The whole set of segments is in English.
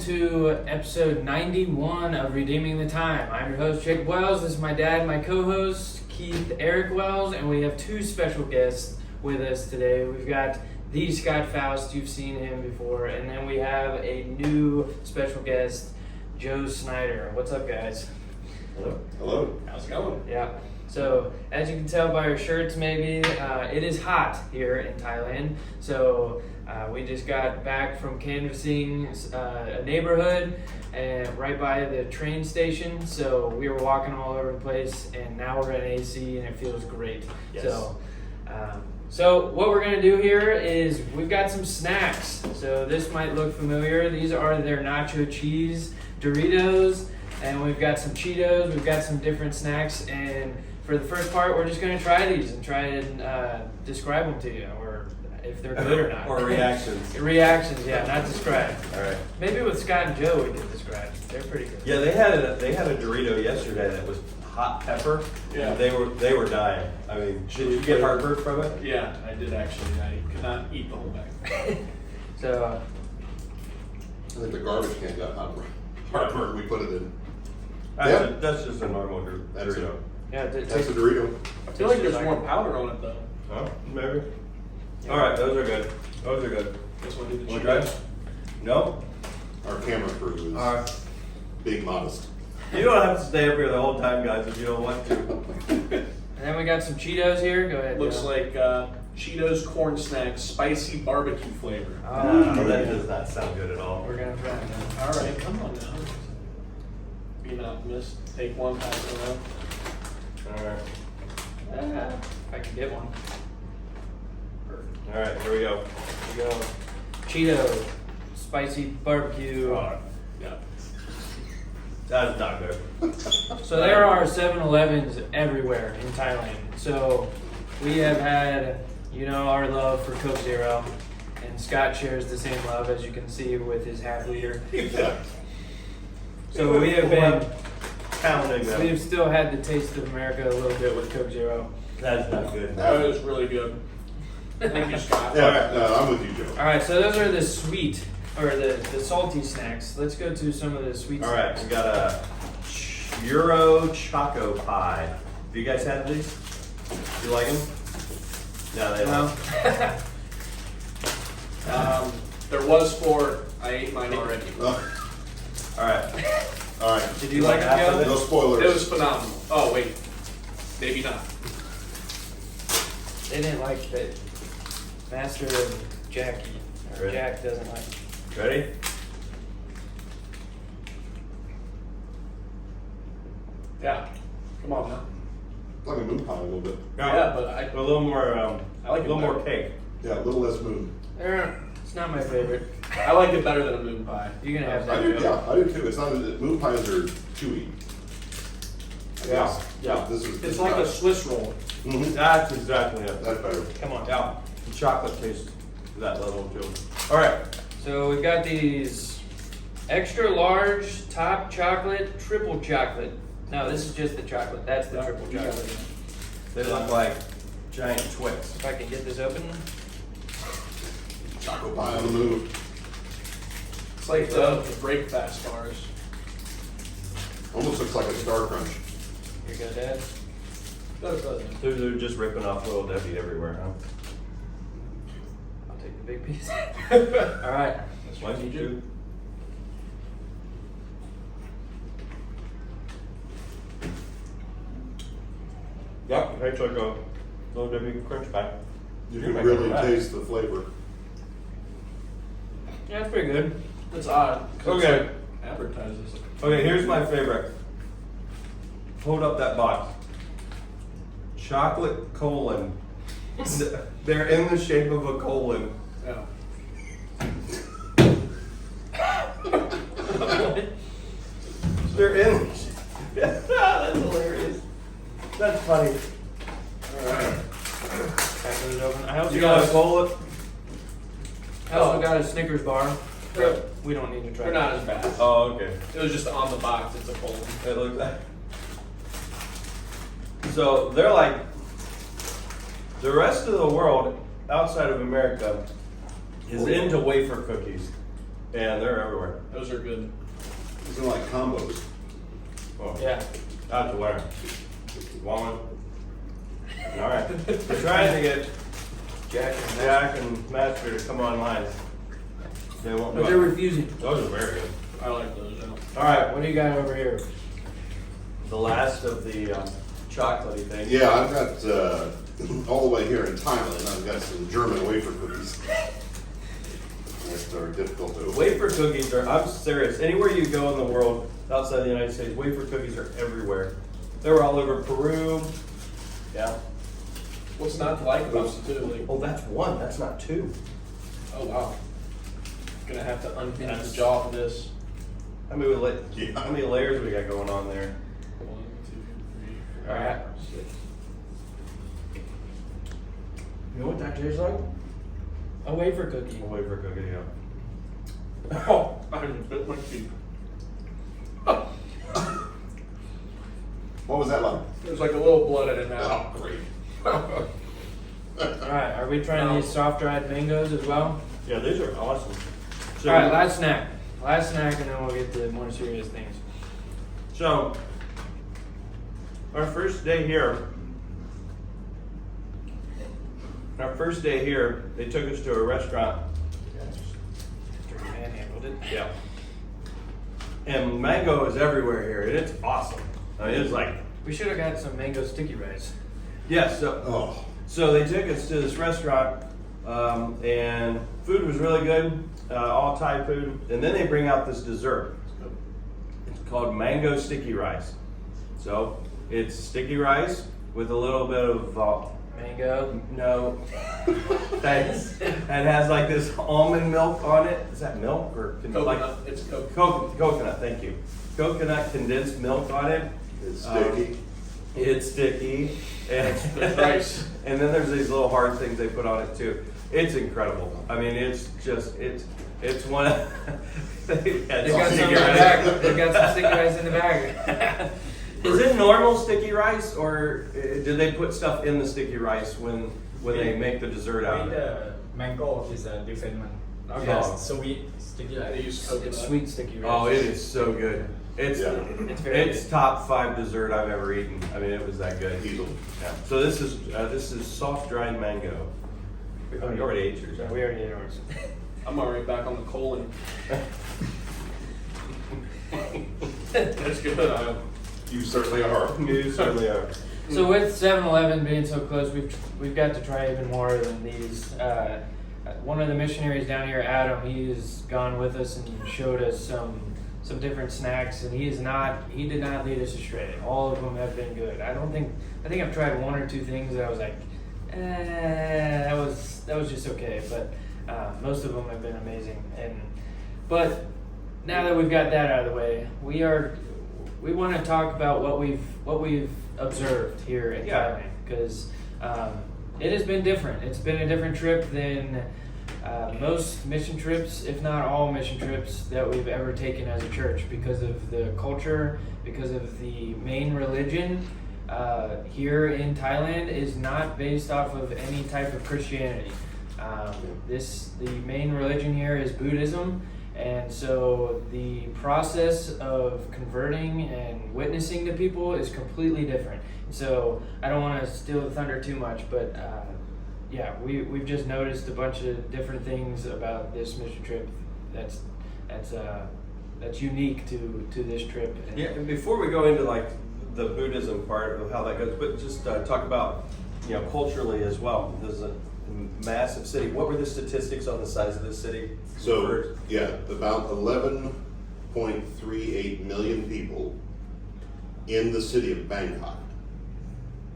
to episode 91 of Redeeming the Time. I'm your host, Jacob Wells. This is my dad, my co-host, Keith Eric Wells, and we have two special guests with us today. We've got the Scott Foust, you've seen him before, and then we have a new special guest, Joe Snider. What's up, guys? Hello. Hello. How's it going? Yeah. So, as you can tell by our shirts, maybe, it is hot here in Thailand. So, we just got back from canvassing a neighborhood and right by the train station. So, we were walking all over the place, and now we're in AC, and it feels great. Yes. So what we're going to do here is we've got some snacks. So, this might look familiar. These are their nacho cheese Doritos, and we've got some Cheetos. We've got some different snacks, and for the first part, we're just going to try these and try and describe them to you, or if they're good or not. Or reactions. Reactions, yeah, not describe. All right. Maybe with Scott and Joe, we can describe. They're pretty good. Yeah, they had a Dorito yesterday that was hot pepper. Yeah. They were dying. I mean, did you get heartburn from it? Yeah, I did actually. I could not eat the whole bag. So, I think the garbage can got heartburn. We put it in. That's just a normal That's Dorito. yeah, That's a Dorito. I feel like there's more powder on it though. Huh? Maybe. All right, those are good. Those are good. This one did the Want Cheetos. to try? No. Our camera crew is All right. being modest. You don't have to stay up here the whole time, guys, if you don't want to. and then we got some Cheetos here. Go ahead. Looks Joe. like Cheetos corn snacks, spicy barbecue flavor. No, that does not sound good at all. We're gonna try it now. All right, come on now. Be an optimist. Take one, pass it around. All right. If I can get one. Perfect. All right, here we go. Here we go. Cheeto, spicy barbecue. Yeah. That's not good. So there are 7-Elevens everywhere in Thailand. So we have had, our love for Coke Zero, and Scott shares the same love, as you can see, with his half liter. Yeah. So we have been, Pounding them. we've still had the taste of America a little bit with Coke Zero. That's not good. That was really good. Thank you, Scott. Yeah, no, I'm with you, Joe. All right, so those are the sweet, or the salty snacks. Let's go to some of the sweet All right, snacks. we got a Euro Choco Pie. Have you guys had these? You like them? No, they No. don't. There was 4. I ate mine already. All right. All right. Did you like it, half of Joe? it? No spoilers. It was phenomenal. Oh wait, maybe not. They didn't like that Master of Jackie. Or Really? Jack doesn't like. Ready? Yeah. Come on now. Like a moon pie a little bit. Yeah, but A little more. I like a it little more better. cake. Yeah, a little less moon. It's not my favorite. I like it better than a moon pie. You're gonna have I that. do, Joe. yeah, I do too. It's not, moon pies are chewy. I guess. Yeah. This is. It's like a Swiss roll. Mhm. That's exactly it. That's better. Come on. Yeah. The chocolate tastes that level too. All right. So we've got these extra large top chocolate, triple chocolate. No, this is just the chocolate. That's the triple Yeah. chocolate. They look like giant Twix. If I can get this open. Choco pie on the move. It's like the break fast bars. Almost looks like a Star Crunch. Here you go, Dad. They're just ripping off Little Debbie everywhere, huh? I'll take the big piece. All right. That's why you do. Yep, tastes like a Little Debbie crunch pie. You You're can making really it right. taste the flavor. Yeah, it's pretty good. That's odd. 'cause Okay. it's like advertises. Okay, here's my favorite. Hold up that box. Chocolate colon. They're in the shape of a colon. Yeah. They're in. That's hilarious. That's funny. Alright. Crack those open. I also You got got a cola? got a Snickers bar. Yeah. We don't need to try They're not as bad. Oh, okay. It was just on the box. It's a cold. It looks like. So they're like the rest of the world outside of America is into wafer cookies. And they're everywhere. Those are good. These are like combos. Oh, Yeah. out to where? Want one? All right. We're trying to get Jack and Master to come online. They won't do But they're it. refusing. Those are very good. I like those. Yeah. All right. What do you got over here? The last of the chocolatey things. Yeah, I've got, all the way here in Thailand, I've got some German wafer cookies. That are difficult to open. Wafer cookies are, I'm serious, anywhere you go in the world outside the United States, wafer cookies are everywhere. They were all over Peru. Yeah. What's not to like about them too? Like, Oh, that's one, that's not two. oh wow. Gonna have to unhinge That's- the jaw of this. How many layers we got going on there? 1, 2, 3, 4, All right. 6. You know what that tastes like? A wafer cookie. A wafer cookie, yeah. Oh, I didn't bit my teeth. What was that like? There's like a little blood in it now. Oh, great. All right, are we trying these soft dried mangoes as well? Yeah, these are awesome. So, All right, last snack. Last snack, and then we'll get to more serious things. So, our first day here, they took us to a restaurant. Manhandled it. Yeah. And mango is everywhere here, and it's awesome. I mean, it's like, We should have got some mango sticky rice. yes, Oh, so they took us to this restaurant, and food was really good, all Thai food. And then they bring out this dessert. It's called mango sticky rice. So it's sticky rice with a little bit of Mango. no, thanks. And it has like this almond milk on it. Is that milk or Coconut. It's coconut. Coconut? Thank you. Coconut condensed milk on it. it's sticky. It's sticky. And, It's rice. and then there's these little hard things they put on it too. It's incredible. I mean, it's one of They got some in the bag. They got some sticky rice in the bag. Is it normal sticky rice, or do they put stuff in the sticky rice when they make the dessert out of it? Mango is a different one. Okay. Yes, sweet, sticky They like. use coconut. It's sweet sticky rice. Oh, it is so good. It's Yeah. It's very it's good. top 5 dessert I've ever eaten. I mean, it was that good. Easily. Yeah. So this is soft dried mango. Oh, you already ate yours. Yeah, we already ate ours. I'm already back on the colon. That's good. You certainly are. You certainly are. So with 7-Eleven being so close, we've got to try even more than these. One of the missionaries down here, Adam, he has gone with us and showed us some different snacks, and he did not lead us astray. All of them have been good. I think I've tried 1 or 2 things that I was like, that was just okay. But most of them have been amazing. But now that we've got that out of the way, we want to talk about what we've observed here in Thailand, because it has been different. It's been a different trip than most mission trips, if not all mission trips that we've ever taken as a church, because of the culture, because of the main religion here in Thailand is not based off of any type of Christianity. The main religion here is Buddhism. And so the process of converting and witnessing to people is completely different. So I don't want to steal the thunder too much, but yeah, we've just noticed a bunch of different things about this mission trip that's unique to this trip. Yeah, and before we go into like the Buddhism part of how that goes, but just talk about culturally as well. This is a massive city. What were the statistics on the size of this city? So, yeah, about 11.38 million people in the city of Bangkok,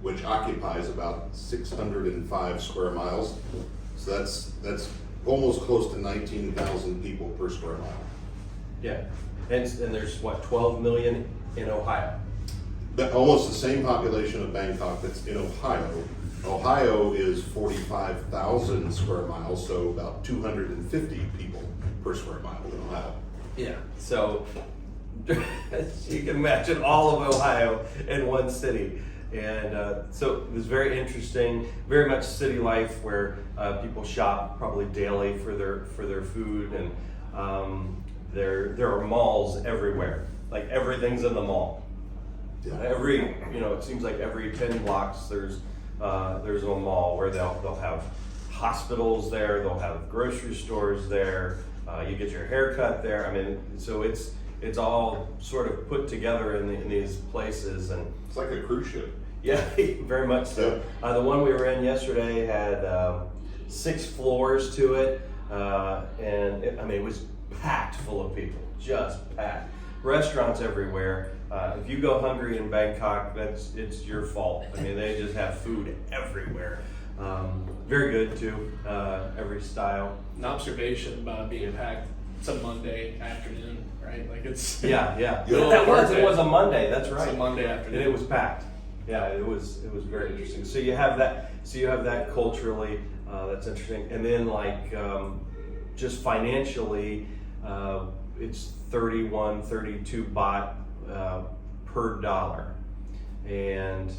which occupies about 605 square miles. So that's almost close to 19,000 people per square mile. Yeah, and there's what, 12 million in Ohio. Almost the same population of Bangkok that's in Ohio. Ohio is 45,000 square miles, so about 250 people per square mile in Ohio. Yeah. So you can imagine all of Ohio in one city. And so it was very interesting, very much city life where people shop probably daily for their food, and There are malls everywhere. Like everything's in the mall. Yeah. It seems like every 10 blocks there's a mall where they'll have hospitals there, they'll have grocery stores there, you get your hair cut there. I mean, so it's all sort of put together in these places, and It's like a cruise ship. yeah, very much so. The one we were in yesterday had 6 floors to it, and it was packed full of people, just packed. Restaurants everywhere. If you go hungry in Bangkok, it's your fault. I mean, they just have food everywhere. Very good too, every style. An observation about being packed. It's a Monday afternoon, right? Like it's Yeah. Yeah. It was a Monday. That's right. It's a Monday afternoon. And it was packed. Yeah, it was very interesting. So you have that culturally, that's interesting. And then just financially, it's 32 baht per dollar. And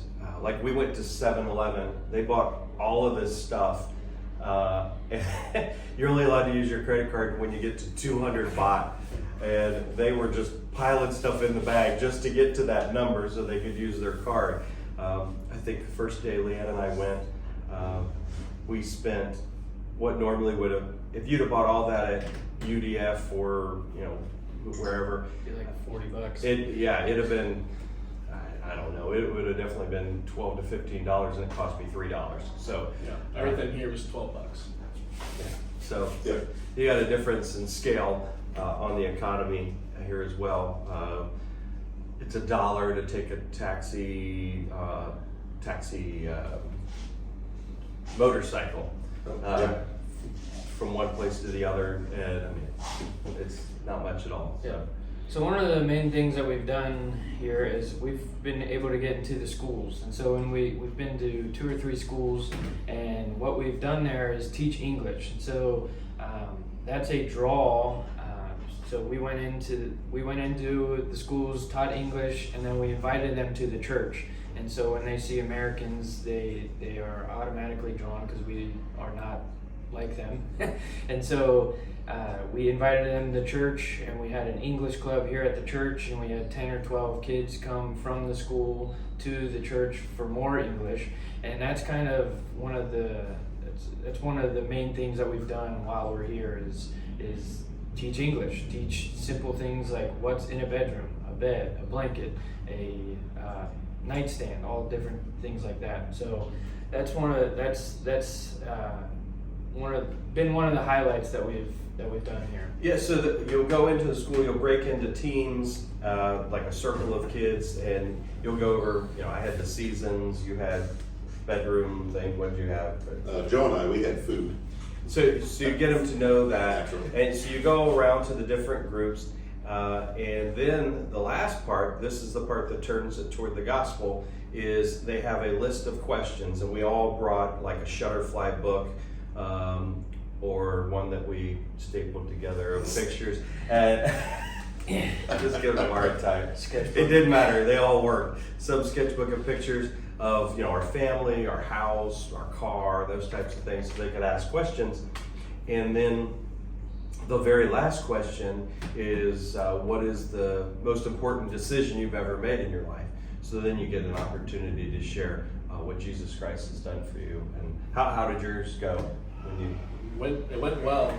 we went to 7-Eleven, they bought all of this stuff. You're only allowed to use your credit card when you get to 200 baht. And they were just piling stuff in the bag just to get to that number so they could use their card. I think the first day Leanne and I went, we spent what normally would have, if you'd have bought all that at UDF or wherever, Be like $40. it'd have been, I don't know, it would have definitely been $12 to $15, and it cost me $3. So yeah, everything here was $12. so Yeah. you got a difference in scale on the economy here as well. It's $1 to take a taxi motorcycle from one place to the other, and it's not much at all. Yeah. So one of the main things that we've done here is we've been able to get into the schools, and so when we've been to 2 or 3 schools, and what we've done there is teach English. And so that's a draw. So we went into the schools, taught English, and then we invited them to the church. And so when they see Americans, they are automatically drawn because we are not like them. And so we invited them to church, and we had an English club here at the church, and we had 10 or 12 kids come from the school to the church for more English. And that's kind of one of the main things that we've done while we're here is teach English, teach simple things like what's in a bedroom, a bed, a blanket, a nightstand, all different things like that. So that's one of the highlights that we've done here. Yeah, so you'll go into the school, you'll break into teams, like a circle of kids, and you'll go over, I had the seasons, you had bedroom thing, what did you have? Joe and I, we had food. So you get them to know that, Naturally. and so you go around to the different groups, and then the last part, this is the part that turns it toward the gospel, is they have a list of questions, and we all brought like a Shutterfly book, or one that we stapled together of pictures, and I just give them a hard time. Sketchbook. It didn't matter, they all worked. Some sketchbook of pictures of our family, our house, our car, those types of things, so they could ask questions. And then the very last question is, what is the most important decision you've ever made in your life? So then you get an opportunity to share what Jesus Christ has done for you. And how did yours go? It went well.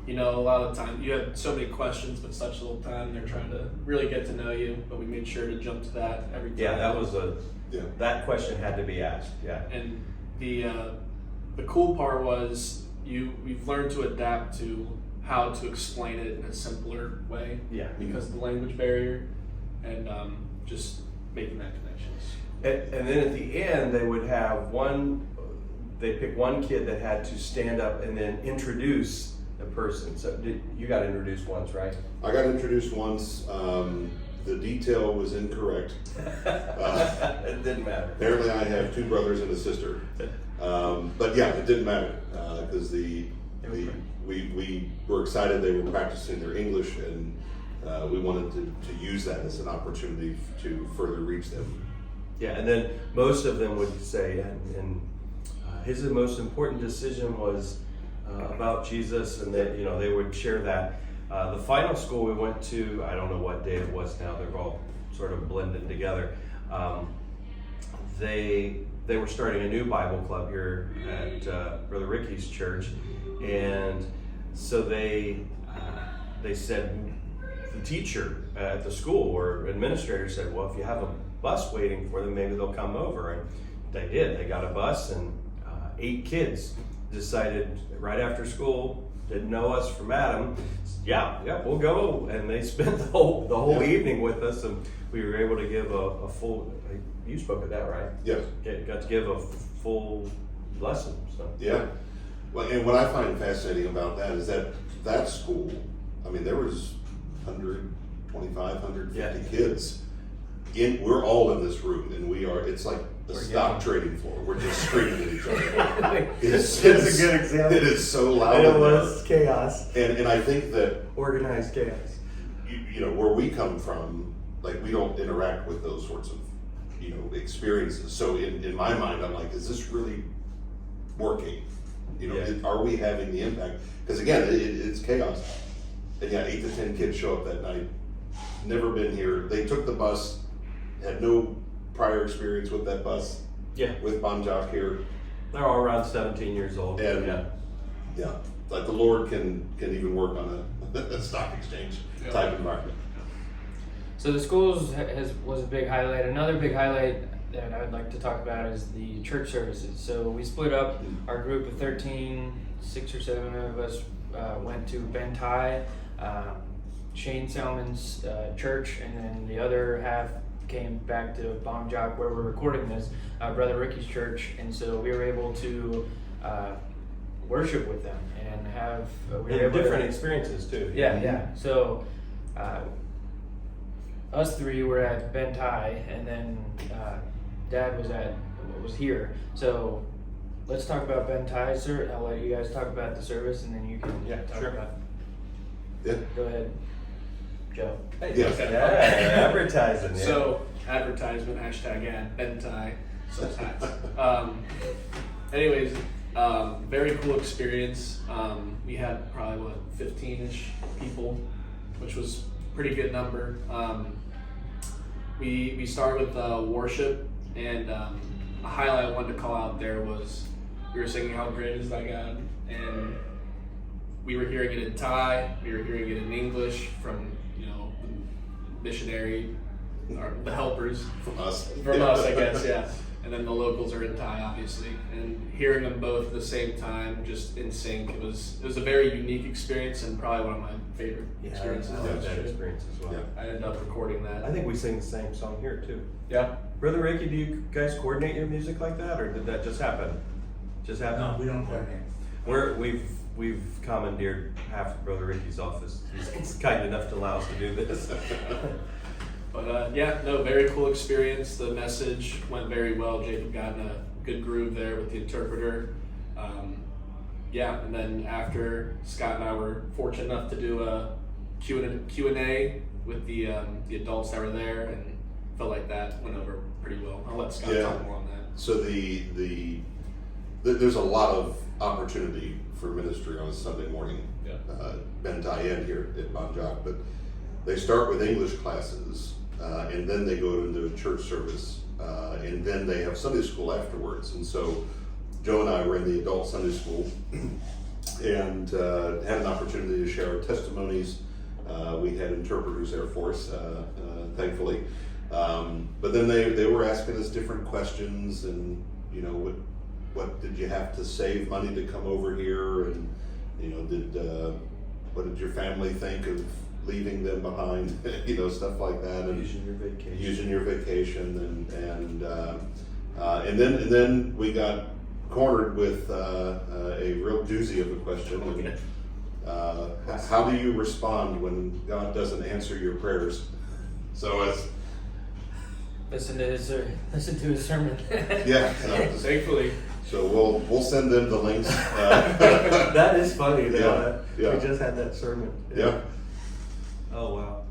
A lot of the time you have so many questions, but such little time. They're trying to really get to know you, but we made sure to jump to that every time. Yeah, that question had to be asked. Yeah. And the cool part was we've learned to adapt to how to explain it in a simpler way. Yeah. Because of the language barrier, and just making that connections. And then at the end, they would have they pick one kid that had to stand up and then introduce the person. So you got introduced once, right? I got introduced once. The detail was incorrect. It didn't matter. Apparently, I have 2 brothers and a sister. But yeah, it didn't matter because we were excited they were practicing their English, and we wanted to use that as an opportunity to further reach them. Yeah, and then most of them would say, and his most important decision was about Jesus, and that they would share that. The final school we went to, I don't know what day it was now. They're all sort of blended together. They were starting a new Bible club here at Brother Ricky's church, and so they said, the teacher at the school or administrator said, well, if you have a bus waiting for them, maybe they'll come over. And they did. They got a bus, and 8 kids decided right after school, didn't know us from Adam, yeah, we'll go. And they spent the whole evening with us, and we were able to give a full, you spoke of that, right? Yes. Got to give a full lesson. So. Yeah. Well, and what I find fascinating about that is that school, I mean, there was 125, 150 kids. We're all in this room, and it's like the stock trading floor. We're just screaming at each other. It's a good example. It is so loud. It was chaos. And I think that Organized chaos. Where we come from, like, we don't interact with those sorts of experiences. So in my mind, I'm like, is this really working? Are we having the impact? Because again, it's chaos. And 8 to 10 kids show up that night. Never been here. They took the bus. Had no prior experience with that bus. Yeah. With Bon Jock here. They're all around 17 years old. And yeah, like the Lord can even work on a stock exchange type environment. So the schools was a big highlight. Another big highlight that I would like to talk about is the church services. So we split up our group of 13, 6 or 7 of us went to Ben Tai, Shane Selman's church, and then the other half came back to Bong Jock, where we're recording this, Brother Ricky's church. And so we were able to worship with them and have different experiences too. Yeah. So us 3 were at Ben Tai, and then Dad was here. So let's talk about Ben Tai, sir. I'll let you guys talk about the service, and then you can talk about. Yeah. Go ahead, Joe. Hey, Yeah. okay. Advertising. Yeah. So, advertisement, #ad, Bentai, so hats. Anyways, very cool experience. We had probably 15-ish people, which was a pretty good number. We started with worship, and a highlight I wanted to call out there was we were singing "How Great Is Thy God," and we were hearing it in Thai, we were hearing it in English from the missionary or the helpers From us. I guess, yeah. And then the locals are in Thai, obviously, and hearing them both at the same time, just in sync. It was a very unique experience, and probably one of my favorite experiences. I had that experience as well. Yeah. I ended up recording that. I think we sing the same song here too. Yeah. Brother Ricky, do you guys coordinate your music like that, or did that just happen? No, we don't coordinate. We've commandeered half of Brother Ricky's office. He's kind enough to allow us to do this. But very cool experience. The message went very well. Jacob got in a good groove there with the interpreter. And then after, Scott and I were fortunate enough to do a Q&A with the adults that were there, and felt like that went over pretty well. I'll let Scott talk more on that. So there's a lot of opportunity for ministry on a Sunday morning. Yeah. Ben Tai in here at Bon Jock, but they start with English classes, and then they go into a church service, and then they have Sunday school afterwards. And so Joe and I were in the adult Sunday school and had an opportunity to share our testimonies. We had interpreters there for us, thankfully. But then they were asking us different questions, and what did you have to save money to come over here, and what did your family think of leaving them behind, stuff like that, and using your vacation, and then we got cornered with a real doozy of a question. How do you respond when God doesn't answer your prayers? So as Listen to his sermon. yeah, Thankfully. so we'll send them the links. That is funny. Yeah. We just had that sermon. Yeah. Oh wow.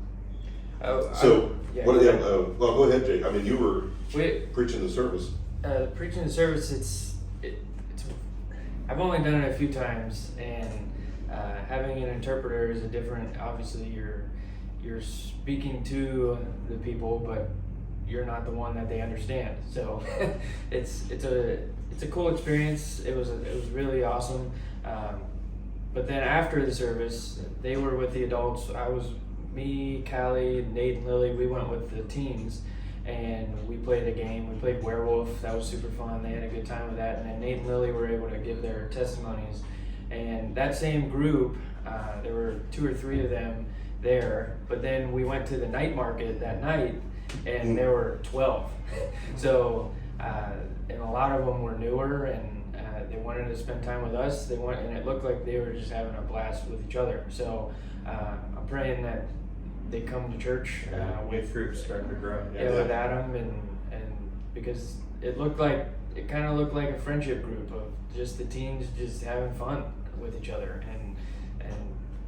So go ahead. well, go ahead, Jake. I mean, you were We preaching the service. preaching the service. I've only done it a few times, and having an interpreter is a different. Obviously, you're speaking to the people, but you're not the one that they understand. So it's a cool experience. It was really awesome. But then after the service, they were with the adults. Me, Callie, Nate, and Lily. We went with the teens, and we played a game. We played Werewolf. That was super fun. They had a good time with that. And then Nate and Lily were able to give their testimonies. And that same group, there were 2 or 3 of them there. But then we went to the night market that night, and there were 12. So, and a lot of them were newer, and they wanted to spend time with us. And it looked like they were just having a blast with each other. So I'm praying that they come to church with groups starting to grow. with Adam, and because it kind of looked like a friendship group of just the teens just having fun with each other and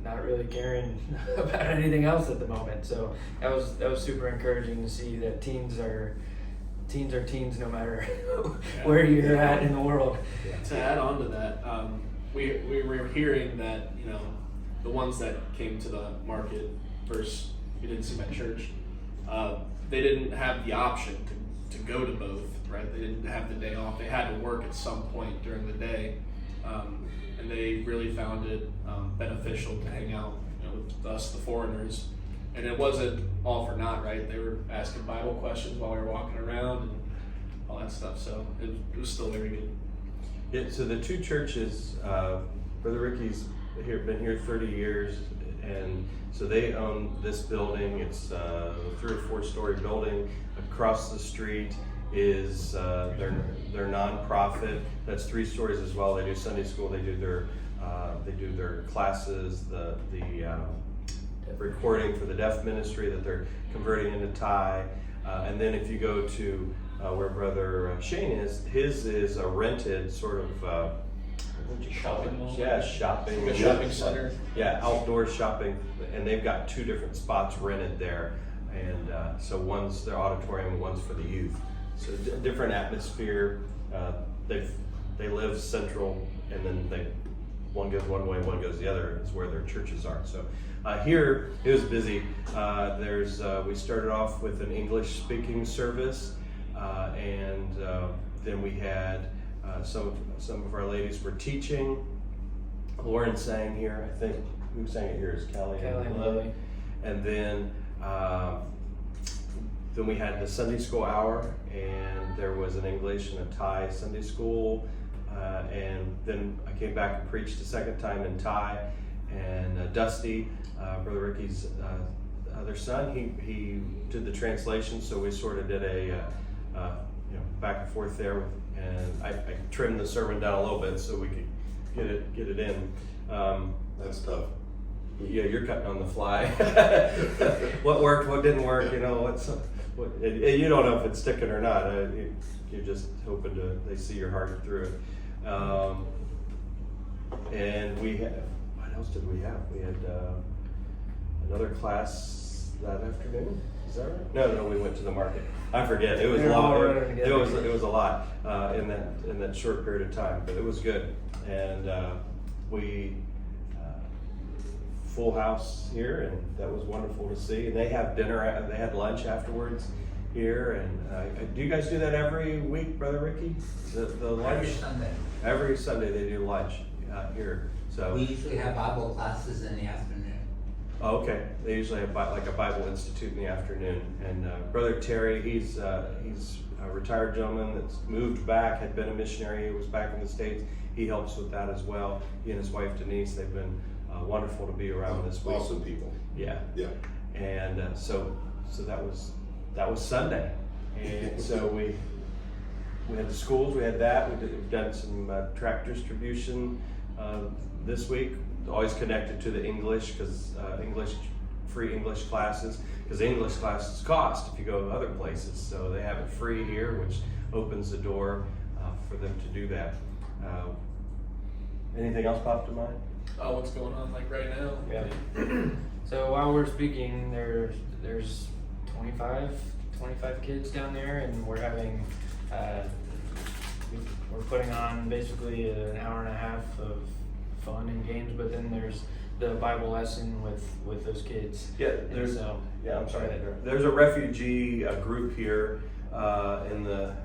not really caring about anything else at the moment. So that was super encouraging to see that teens are teens no matter where you're at in the world. To add on to that, we were hearing that, the ones that came to the market versus we didn't see them at church, they didn't have the option to go to both, right? They didn't have the day off. They had to work at some point during the day, and they really found it beneficial to hang out with us, the foreigners. And it wasn't all for naught, right? They were asking Bible questions while we were walking around and all that stuff. So it was still very good. Yeah, so the 2 churches, Brother Ricky's been here 30 years, and so they own this building. It's a 3 or 4 story building. Across the street is their nonprofit. That's 3 stories as well. They do Sunday school. They do their classes. The recording for the deaf ministry that they're converting into Thai. And then if you go to where Brother Shane is, his is a rented sort of Shopping mall? Yeah, shopping. A shopping center. Yeah, outdoor shopping, and they've got 2 different spots rented there, and so one's their auditorium, one's for the youth. So different atmosphere. They live central, and then one goes one way, one goes the other. Is where their churches are. So here it was busy. We started off with an English speaking service, and then we had. Some of our ladies were teaching. Lauren sang here, I think. Who sang it here is Callie and Lily. And then we had the Sunday school hour, and there was an English and a Thai Sunday school. And then I came back and preached a second time in Thai. And Dusty, Brother Ricky's other son, he did the translation. So we sort of did a back and forth there. And I trimmed the sermon down a little bit so we could get it in. That's tough. Yeah, you're cutting on the fly. What worked, what didn't work, you don't know if it's sticking or not. You're just hoping they see your heart through it. And what else did we have? We had another class that afternoon. Is that right? No, we went to the market. I forget. It was a lot. It was a lot in that short period of time, but it was good. And we full house here, and that was wonderful to see. And they have dinner. They had lunch afterwards here. And do you guys do that every week, Brother Ricky? The lunch Every Sunday. Every Sunday they do lunch here. So We usually have Bible classes in the afternoon. Oh, okay. They usually have like a Bible Institute in the afternoon. And Brother Terry, he's a retired gentleman that's moved back, had been a missionary, he was back in the States. He helps with that as well. He and his wife Denise, they've been wonderful to be around this week. Awesome people. Yeah. Yeah. And so that was Sunday. And so we had the schools, we had that. We've done some tract distribution this week. Always connected to the English, because free English classes, because English classes cost if you go to other places. So they have it free here, which opens the door for them to do that. Anything else pop to mind? What's going on like right now? Yeah. So while we're speaking, there's 25 kids down there, and we're having we're putting on basically an hour and a half of fun and games, but then there's the Bible lesson with those kids. Yeah, And so, I'm sorry. go ahead. There's a refugee group here in the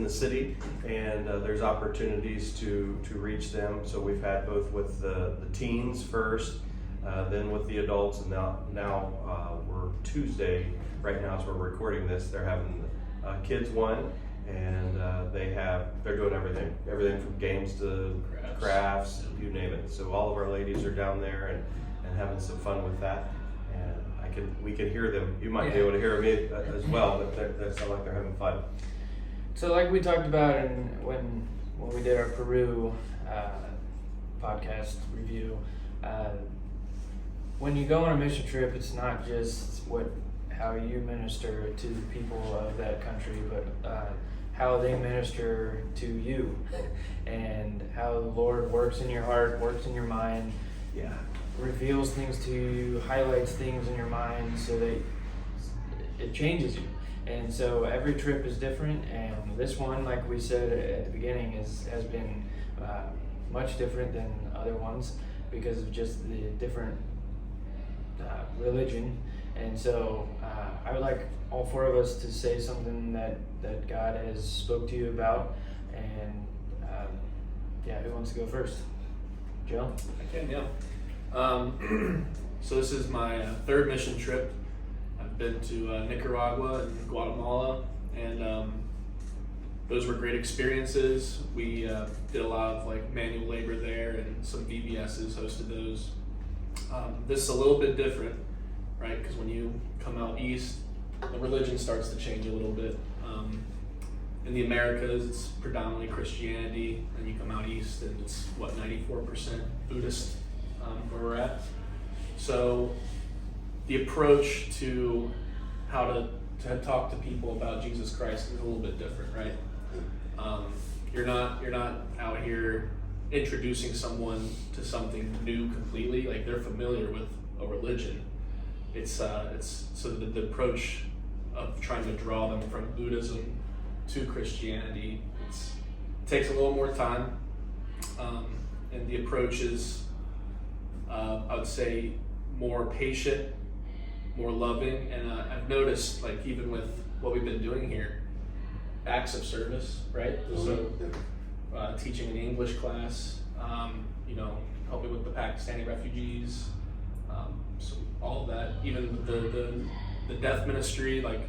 city, and there's opportunities to reach them. So we've had both with the teens first, then with the adults, and now we're Tuesday right now as we're recording this. They're having the kids one, and they're doing everything from games to crafts, you name it. So all of our ladies are down there and having some fun with that. And we can hear them. You might be able to hear me as well, but they sound like they're having fun. So like we talked about when we did our Peru podcast review, when you go on a mission trip, it's not just how you minister to the people of that country, but how they minister to you, and how the Lord works in your heart, works in your mind, reveals things to you, highlights things in your mind, so that it changes you. And so every trip is different, and this one, like we said at the beginning, has been much different than other ones because of just the different religion. And so I would like all four of us to say something that God has spoke to you about. And who wants to go first? Joe? I can, yeah. So this is my third mission trip. I've been to Nicaragua and Guatemala, and those were great experiences. We did a lot of like manual labor there, and some VBSs hosted those. This is a little bit different, right? Because when you come out east, the religion starts to change a little bit. In the Americas, it's predominantly Christianity, and you come out east, and it's 94% Buddhist where we're at. So the approach to how to talk to people about Jesus Christ is a little bit different, right? You're not out here introducing someone to something new completely. Like, they're familiar with a religion. It's so the approach of trying to draw them from Buddhism to Christianity, it takes a little more time, and the approach is I would say more patient, more loving. And I've noticed, like, even with what we've been doing here, acts of service, right? So teaching an English class, helping with the Pakistani refugees, so all of that. Even with the deaf ministry, like,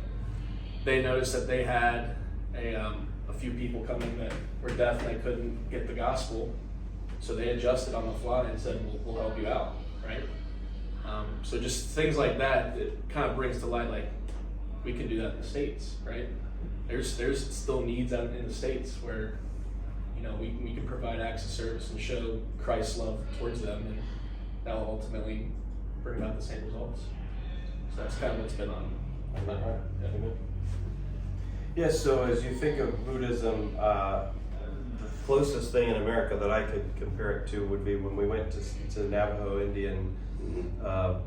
they noticed that they had a few people coming that were deaf and they couldn't get the gospel, so they adjusted on the fly and said, we'll help you out, right? So just things like that, it kind of brings to light, like, we can do that in the States, right? There's still needs out in the States where, we can provide acts of service and show Christ's love towards them, and that will ultimately bring about the same results. So that's kind of what's been on my heart. Yes, so as you think of Buddhism, the closest thing in America that I could compare it to would be when we went to Navajo Indian,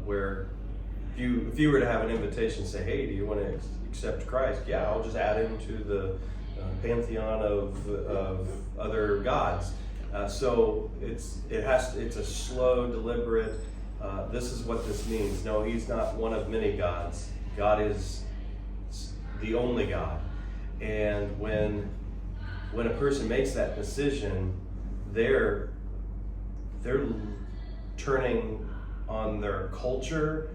where if you were to have an invitation, say, hey, do you want to accept Christ? Yeah, I'll just add him to the pantheon of other gods. So it's a slow, deliberate, this is what this means. No, he's not one of many gods. God is the only God. And when a person makes that decision, they're turning on their culture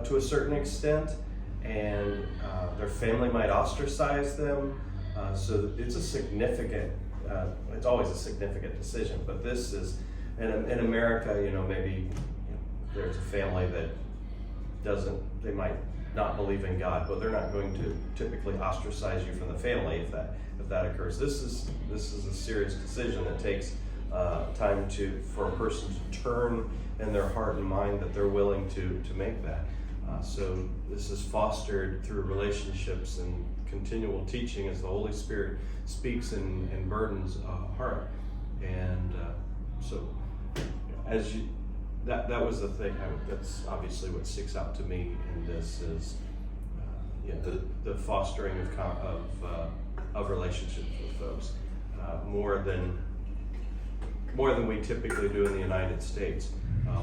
to a certain extent, and their family might ostracize them. So it's a significant, it's always a significant decision. But this is, in America, maybe there's a family that they might not believe in God, but they're not going to typically ostracize you from the family if that occurs. This is a serious decision that takes time for a person to turn in their heart and mind that they're willing to make that. So this is fostered through relationships and continual teaching as the Holy Spirit speaks and burdens a heart. And so that was the thing. That's obviously what sticks out to me in this is the fostering of relationships with folks, more than we typically do in the United States,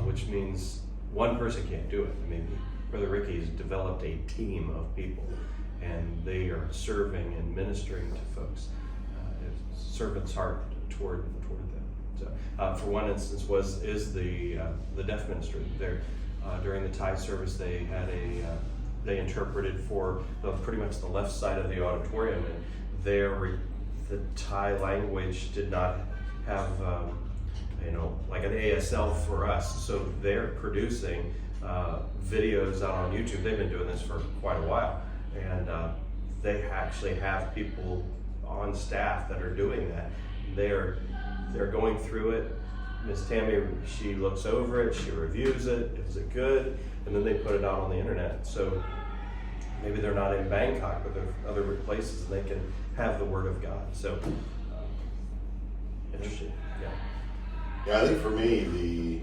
which means one person can't do it. I mean, Brother Ricky has developed a team of people, and they are serving and ministering to folks. Servant's heart toward them. So, for one instance, is the deaf minister there during the Thai service. They had they interpreted for pretty much the left side of the auditorium, and the Thai language did not have like an ASL for us, so they're producing videos out on YouTube. They've been doing this for quite a while, and they actually have people on staff that are doing that. They're going through it. Miss Tammy, she looks over it, she reviews it, is it good? And then they put it out on the internet. So maybe they're not in Bangkok, but they're other places, and they can have the Word of God. So interesting, yeah. Yeah, I think for me,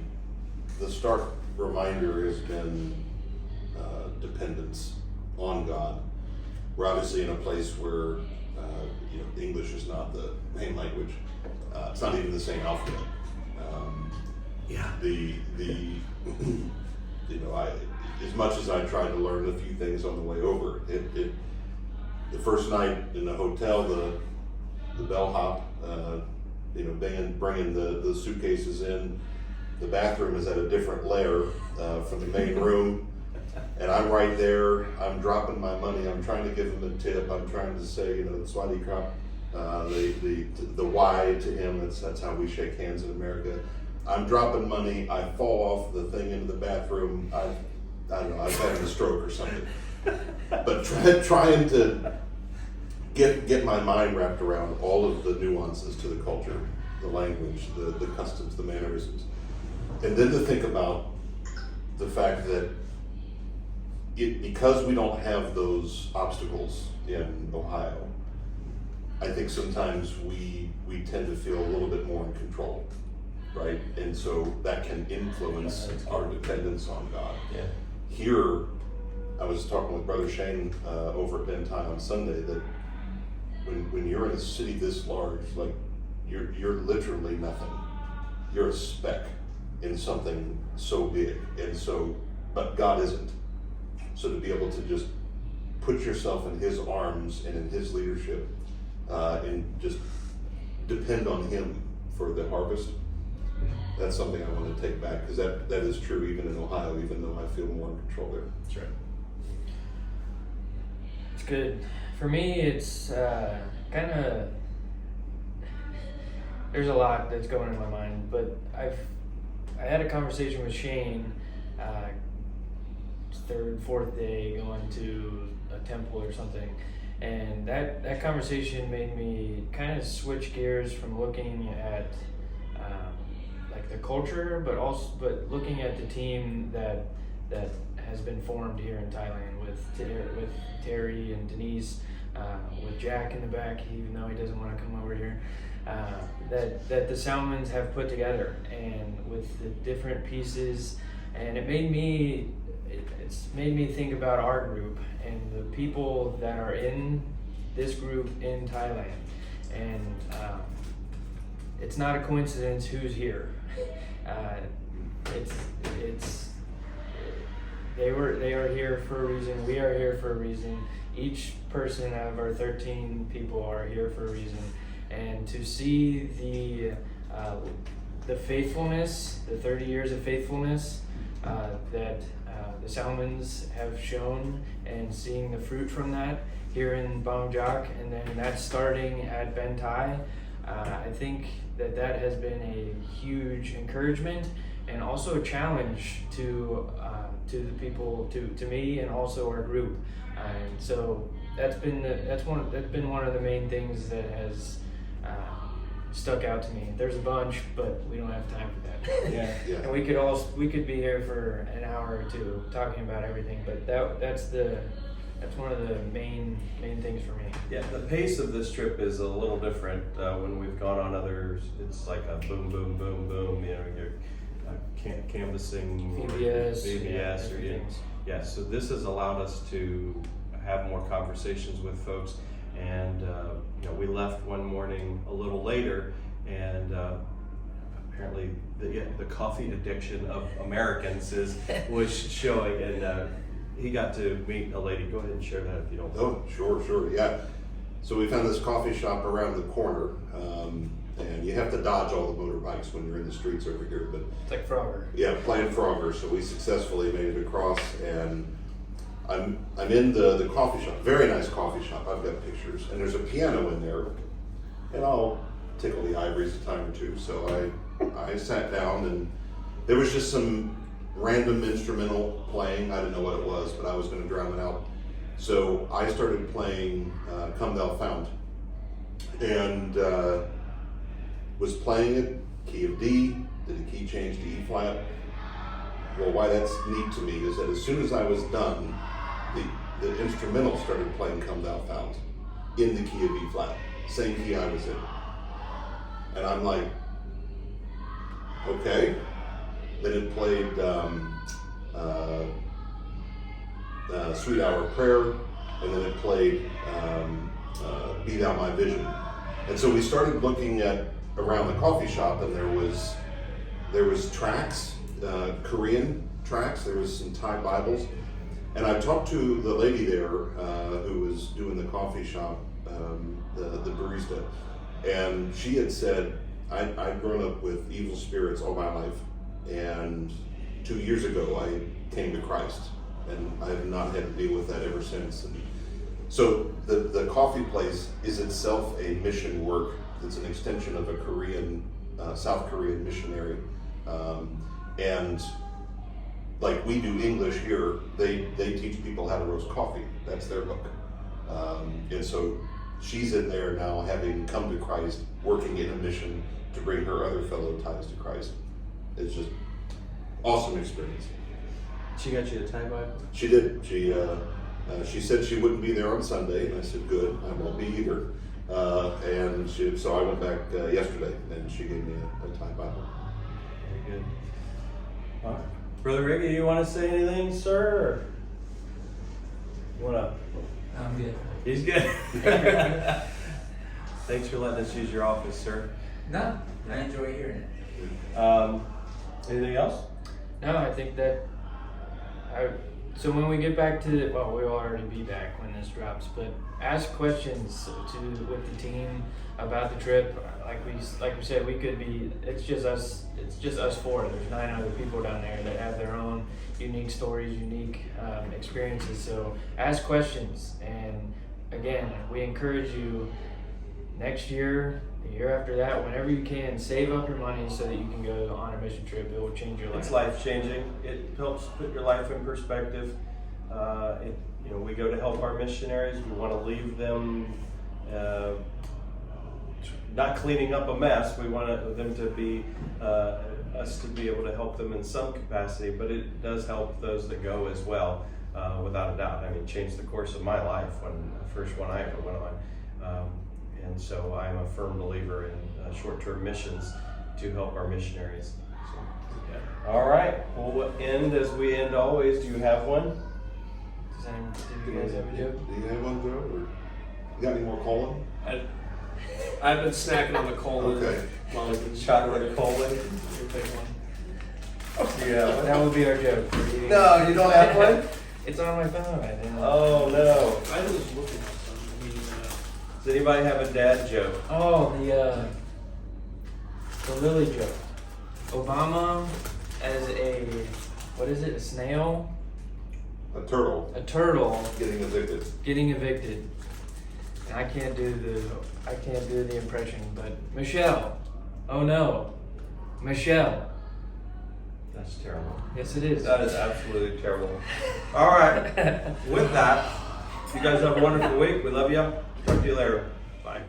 the stark reminder has been dependence on God. We're obviously in a place where English is not the main language. It's not even the same alphabet. As much as I tried to learn a few things on the way over, the first night in the hotel, the bellhop, bringing the suitcases in. The bathroom is at a different layer from the main room, and I'm right there. I'm dropping my money. I'm trying to give him a tip. I'm trying to say, Swati Krap, the Y to him. That's how we shake hands in America. I'm dropping money. I fall off the thing into the bathroom. I don't know. I've had a stroke or something. But trying to get my mind wrapped around all of the nuances to the culture, the language, the customs, the mannerisms. And then to think about the fact that because we don't have those obstacles in Ohio, I think sometimes we tend to feel a little bit more in control, right? And so that can influence our dependence on God. Yeah. Here, I was talking with Brother Shane over at Ben Tai on Sunday that when you're in a city this large, like you're literally nothing. You're a speck in something so big, and so, but God isn't. So to be able to just put yourself in His arms and in His leadership, and just depend on Him for the harvest, that's something I want to take back, because that is true even in Ohio, even though I feel more in control there. That's right. It's good. For me, it's kind of, there's a lot that's going in my mind, but I had a conversation with Shane, third, fourth day going to a temple or something, and that conversation made me kind of switch gears from looking at like the culture, but looking at the team that has been formed here in Thailand with Terry and Denise, with Jack in the back, even though he doesn't want to come over here, that the Salmons have put together, and with the different pieces, and it's made me think about our group and the people that are in this group in Thailand, and it's not a coincidence who's here. They are here for a reason. We are here for a reason. Each person out of our 13 people are here for a reason, and to see the faithfulness, the 30 years of faithfulness that the Salmons have shown, and seeing the fruit from that here in Bang Jak, and then that's starting at Ben Tai. I think that has been a huge encouragement and also a challenge to the people, to me, and also our group. And so that's been one of the main things that has stuck out to me. There's a bunch, but we don't have time for that. Yeah. And we could be here for an hour or two talking about everything, but that's one of the main things for me. Yeah, the pace of this trip is a little different. When we've gone on others, it's like a boom, boom, boom, boom. You're canvassing VBS, yeah. So this has allowed us to have more conversations with folks, and we left one morning a little later, and apparently the coffee addiction of Americans was showing, and he got to meet a lady. Go ahead and share that if you don't. Oh, sure, yeah. So we found this coffee shop around the corner, and you have to dodge all the motorbikes when you're in the streets over here, but It's like Frogger. yeah, playing Frogger, so we successfully made it across, and I'm in the coffee shop, very nice coffee shop, I've got pictures, and there's a piano in there, and I'll tickle the ivories a time or two, so I sat down, and there was just some random instrumental playing, I didn't know what it was, but I was gonna drown it out, so I started playing Come Thou Fount, and was playing it, key of D, did a key change to E flat. Well, why that's neat to me is that as soon as I was done, the instrumental started playing Come Thou Fount in the key of E flat, same key I was in. And I'm like, okay. Then it played Sweet Hour Prayer, and then it played Be Thou My Vision. And so we started looking at around the coffee shop, and there was tracks, Korean tracks, there was some Thai Bibles, and I talked to the lady there who was doing the coffee shop, the barista, and she had said, I'd grown up with evil spirits all my life, and 2 years ago I came to Christ, and I have not had to deal with that ever since. And so the coffee place is itself a mission work. It's an extension of a Korean, South Korean missionary. And like we do English here, they teach people how to roast coffee. That's their hook. And so she's in there now, having come to Christ, working in a mission to bring her other fellow Thais to Christ. It's just awesome experience. She got you a Thai Bible? She did. She said she wouldn't be there on Sunday, and I said, good, I won't be either. So I went back yesterday, and she gave me a Thai Bible. Very good. All right. Brother Ricky, you want to say anything, sir? You want to? I'm good. He's good. Thanks for letting us use your office, sir. No, I enjoy hearing it. Anything else? No, I think that so when we get back to well, we'll already be back when this drops, but ask questions with the team about the trip. Like we said, we could be. It's just us four. There's 9 other people down there that have their own unique stories, unique experiences. So ask questions, and again, we encourage you. Next year, the year after that, whenever you can, save up your money so that you can go on a mission trip. It will change your life. It's life changing. It helps put your life in perspective. We go to help our missionaries. We want to leave them not cleaning up a mess. We want them to be us to be able to help them in some capacity. But it does help those that go as well, without a doubt. I mean, changed the course of my life when the first one I ever went on. And so I'm a firm believer in short-term missions to help our missionaries. So, yeah. All right, we'll end as we end always. Do you have one? Do you guys have a joke? Do you have one, Joe? Or you got any more colon? I've been snacking on the colon. Okay. While I've been Chocolate colon? Your big one. Yeah. That would be our joke. No, you don't have one? It's on my phone right now. Oh no. I was looking at some. Does anybody have a dad joke? Oh, the Lily joke. Obama as a snail? A turtle A turtle getting evicted. getting evicted. And I can't do the impression, but Michelle. Oh no. Michelle. That's terrible. Yes it is. That is absolutely terrible. All right. With that, you guys have a wonderful week. We love you. Talk to you later. Bye.